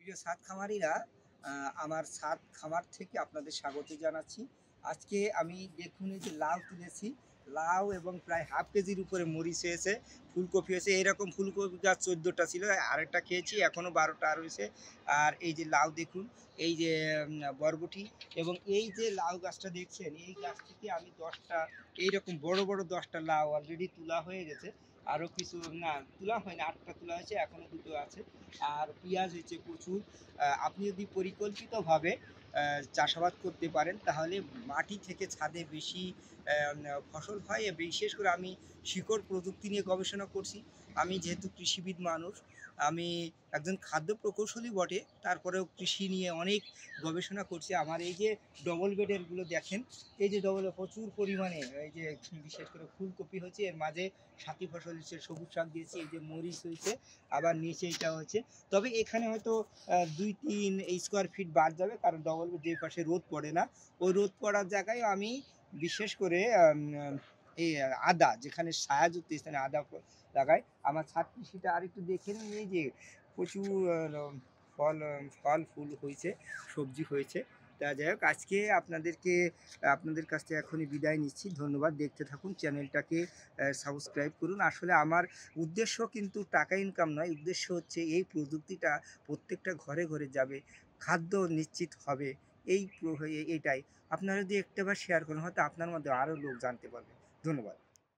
প্রিয় ছাদ খামারিরা, আমার ছাদ খামার থেকে আপনাদের স্বাগত জানাচ্ছি। আজকে আমি দেখুন এই যে লাউ তুলেছি, লাউ এবং প্রায় হাফ কেজির উপরে মরিচ হয়েছে, ফুলকপি হয়েছে। এরকম ফুলকপি গাছ 14টা ছিল, আরেকটা খেয়েছি, এখনও 12টা আর হয়েছে। আর এই যে লাউ দেখুন, এই যে বরবটি, এবং এই যে লাউ গাছটা দেখছেন, এই গাছ থেকে আমি 10টা এইরকম বড় বড় 10টা লাউ অলরেডি তোলা হয়ে গেছে। আরও কিছু না তোলা হয়নি, 8টা তোলা হয়েছে, এখনও 2টো আছে। আর পেঁয়াজ হয়েছে প্রচুর। আপনি যদি পরিকল্পিতভাবে চাষাবাদ করতে পারেন তাহলে মাটি থেকে ছাদে বেশি ফসল হয়। বিশেষ করে আমি শিকড় প্রযুক্তি নিয়ে গবেষণা করছি। আমি যেহেতু কৃষিবিদ মানুষ, আমি একজন খাদ্য প্রকৌশলী বটে, তারপরেও কৃষি নিয়ে অনেক গবেষণা করছি। আমার এই যে ডবল বেডেরগুলো দেখেন, এই যে ডবল প্রচুর পরিমাণে এই যে বিশেষ করে ফুলকপি হচ্ছে, এর মাঝে সাথী ফসল হচ্ছে, সবুজ শাক দিয়েছি, এই যে মরিচ হয়েছে, আবার নিচে এটা হচ্ছে। তবে এখানে হয়তো 2-3 স্কোয়ার ফিট বাদ যাবে, কারণ ডবল যে পাশে রোদ পড়ে না, ওই রোদ পড়ার জায়গায় আমি বিশেষ করে এই আদা, যেখানে ছায়াযুক্ত স্থানে আদা লাগাই। আমার ছাদ কৃষিটা আরেকটু দেখে নিন, এই যে প্রচুর ফল ফল ফুল হয়েছে, সবজি হয়েছে। তা যাই হোক, আজকে আপনাদের কাছ থেকে এখনই বিদায় নিচ্ছি। ধন্যবাদ। দেখতে থাকুন, চ্যানেলটাকে সাবস্ক্রাইব করুন। আসলে আমার উদ্দেশ্য কিন্তু টাকা ইনকাম নয়, উদ্দেশ্য হচ্ছে এই প্রযুক্তিটা প্রত্যেকটা ঘরে ঘরে যাবে, খাদ্য নিশ্চিত হবে। এইটাই। আপনারা যদি একটাবার শেয়ার করেন, হয়তো আপনার মধ্যে আরও লোক জানতে পারবে। ধন্যবাদ।